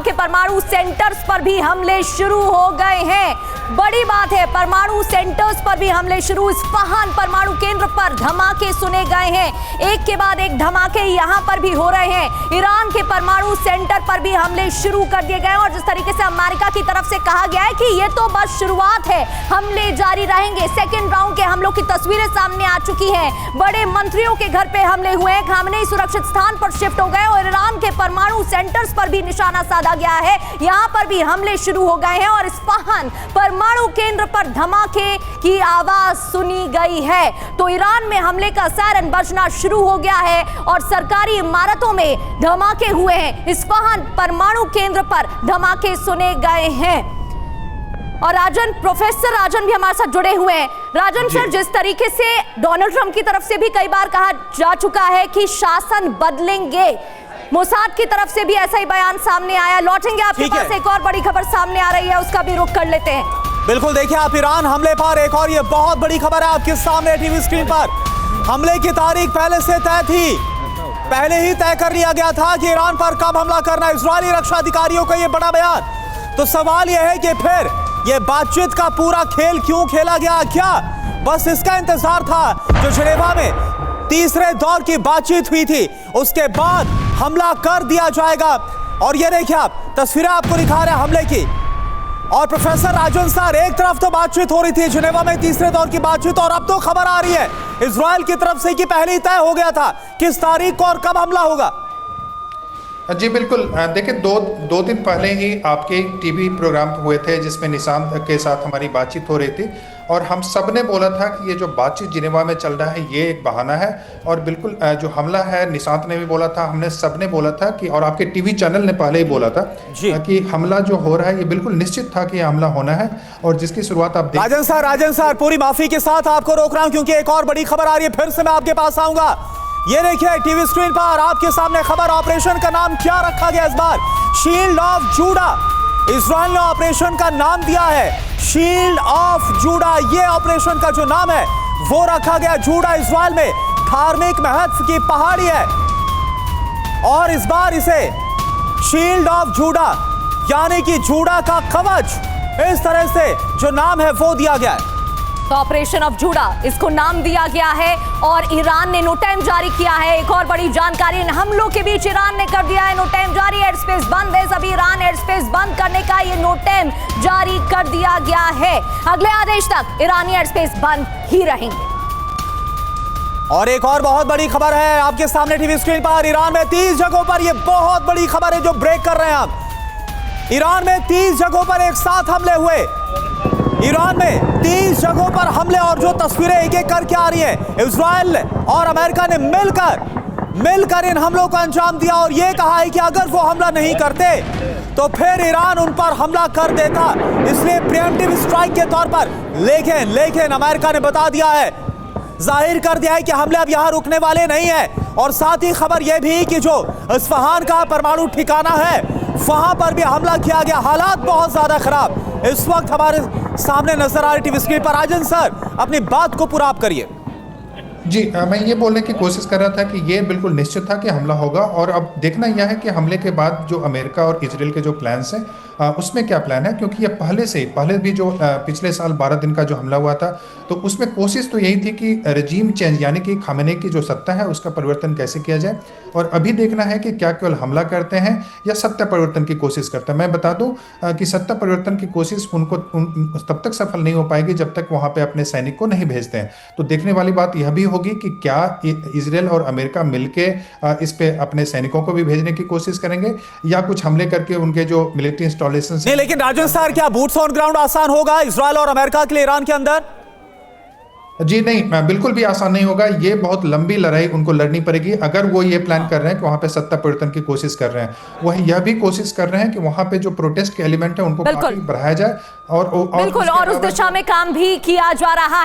के परमाणु सेंटर्स पर भी हमले शुरू हो गए हैं। बड़ी बात है, परमाणु सेंटर्स पर भी हमले शुरू। इस्फहान परमाणु केंद्र पर धमाके सुने गए हैं, एक के बाद एक धमाके यहां पर भी हो रहे हैं। ईरान के परमाणु सेंटर पर भी हमले शुरू कर दिए गए और जिस तरीके से अमेरिका की तरफ से कहा गया है कि ये तो बस शुरुआत है, हमले जारी रहेंगे। सेकेंड राउंड के हमलों की तस्वीरें सामने आ चुकी हैं। बड़े मंत्रियों के घर पे हमले हुए हैं, खामनेई सुरक्षित स्थान पर शिफ्ट हो गए और ईरान के परमाणु सेंटर्स पर भी निशाना साधा गया है। यहां पर भी हमले शुरू हो गए हैं और इस्फहान परमाणु केंद्र पर धमाके की आवाज सुनी गई है। तो ईरान में हमले का सायरन बजना शुरू हो गया है और सरकारी इमारतों में धमाके हुए हैं। इस्फहान परमाणु केंद्र पर धमाके सुने गए हैं। और प्रोफेसर राजन भी हमारे साथ जुड़े हुए हैं। राजन सर, जिस तरीके से डोनाल्ड ट्रंप की तरफ से भी कई बार कहा जा चुका है कि शासन बदलेंगे, मोसाद की तरफ से भी ऐसा ही बयान सामने आया। लौटेंगे आपके पास, एक और बड़ी खबर सामने आ रही है, उसका भी रुख कर लेते हैं। बिल्कुल, देखिए आप ईरान हमले पर एक और ये बहुत बड़ी खबर है आपके सामने टीवी स्क्रीन पर। हमले की तारीख पहले से तय थी, पहले ही तय कर लिया गया था कि ईरान पर कब हमला करना। इजरायली रक्षा अधिकारियों का ये बड़ा बयान। तो सवाल यह है कि फिर ये बातचीत का पूरा खेल क्यों खेला गया? क्या बस इसका इंतजार था जो जिनेवा में तीसरे दौर की बातचीत हुई थी, उसके बाद हमला कर दिया जाएगा? और ये देखिए आप तस्वीरें आपको दिखा रहे हैं हमले की। और प्रोफेसर राजन सर, एक तरफ तो बातचीत हो रही थी जिनेवा में तीसरे दौर की बातचीत, और अब तो खबर आ रही है इजराइल की तरफ से कि पहले ही तय हो गया था किस तारीख को और कब हमला होगा। जी बिल्कुल, देखिए दो दिन पहले ही आपके टीवी प्रोग्राम हुए थे जिसमें निशांत के साथ हमारी बातचीत हो रही थी और हम सब ने बोला था कि ये जो बातचीत जिनेवा में चल रहा है ये एक बहाना है। और बिल्कुल जो हमला है, निशांत ने भी बोला था, हमने सब ने बोला था कि, और आपके टीवी चैनल ने पहले ही बोला था कि हमला जो हो रहा है ये बिल्कुल निश्चित था कि हमला होना है और जिसकी शुरुआत आप राजन सर पूरी माफी के साथ आपको रोक रहा हूं क्योंकि एक और बड़ी खबर आ रही है, फिर से मैं आपके पास आऊंगा। ये देखिए टीवी स्क्रीन पर आपके सामने खबर। ऑपरेशन का नाम क्या रखा गया इस बार? Shield of Judah. इजराइल ने ऑपरेशन का नाम दिया है शील्ड ऑफ जूडा। ये ऑपरेशन का जो नाम है वो रखा गया। जूडा इजराइल में धार्मिक महत्व की पहाड़ी है और इस बार इसे शील्ड ऑफ जूडा यानी कि जूडा का कवच, इस तरह से जो नाम है वो दिया गया है। तो ऑपरेशन ऑफ जूडा इसको नाम दिया गया है और ईरान ने नो टाइम जारी किया है। एक और बड़ी जानकारी, इन हमलों के बीच ईरान ने कर दिया है नो टाइम जारी। एयर स्पेस बंद है, सभी ईरान एयर स्पेस बंद करने का ये नो टाइम जारी कर दिया गया है। अगले आदेश तक ईरानी एयर स्पेस बंद ही रहेंगे। और एक और बहुत बड़ी खबर है आपके सामने टीवी स्क्रीन पर। ईरान में 30 जगहों पर, यह बहुत बड़ी खबर है जो ब्रेक कर रहे हैं आप। ईरान में 30 जगहों पर एक साथ हमले हुए। ईरान में 30 जगहों पर हमले और जो तस्वीरें एक एक करके आ रही है, इजराइल और अमेरिका ने मिलकर इन हमलों को अंजाम दिया और यह कहा है कि अगर वो हमला नहीं करते तो फिर ईरान उन पर हमला कर देता, इसलिए प्रिएम्प्टिव स्ट्राइक के तौर पर। लेकिन अमेरिका ने बता दिया है, जाहिर कर दिया है कि हमले अब यहां रुकने वाले नहीं है। और साथ ही खबर यह भी कि जो इस्फहान का परमाणु ठिकाना है वहां पर भी हमला किया गया। हालात बहुत ज्यादा खराब इस वक्त हमारे सामने नजर आ रही टीवी स्क्रीन पर। राजन सर, अपनी बात को पूरा आप करिए। जी मैं ये बोलने की कोशिश कर रहा था कि ये बिल्कुल निश्चित था कि हमला होगा और अब देखना यह है कि हमले के बाद जो अमेरिका और इजराइल के जो प्लान्स हैं उसमें क्या प्लान है, क्योंकि ये पहले भी जो पिछले साल 12 दिन का जो हमला हुआ था तो उसमें कोशिश तो यही थी कि रजीम चेंज यानी कि खामेनेई की जो सत्ता है उसका परिवर्तन कैसे किया जाए। और अभी देखना है कि क्या केवल हमला करते हैं या सत्ता परिवर्तन की कोशिश करते हैं। मैं बता दूं कि सत्ता परिवर्तन की कोशिश उनको तब तक सफल नहीं हो पाएगी जब तक वहाँ पे अपने सैनिक को नहीं भेजते हैं। तो देखने वाली बात यह भी होगी कि क्या इजराइल और अमेरिका मिलके इस पे अपने सैनिकों को भी भेजने की कोशिश करेंगे या कुछ हमले करके उनके जो मिलिट्री इंस्टॉलेशन नहीं। लेकिन राजन सर, क्या बूट्स ऑन ग्राउंड आसान होगा इजराइल और अमेरिका के लिए ईरान के अंदर? जी नहीं, बिल्कुल भी आसान नहीं होगा। ये बहुत लंबी लड़ाई उनको लड़नी पड़ेगी। अगर वो ये प्लान कर रहे हैं कि वहाँ पे सत्ता परिवर्तन की कोशिश कर रहे हैं, वही यह भी कोशिश कर रहे हैं कि वहाँ पे जो प्रोटेस्ट के एलिमेंट है उनको काफी बढ़ाया जाए और बिल्कुल और उस दिशा में काम भी किया जा रहा है।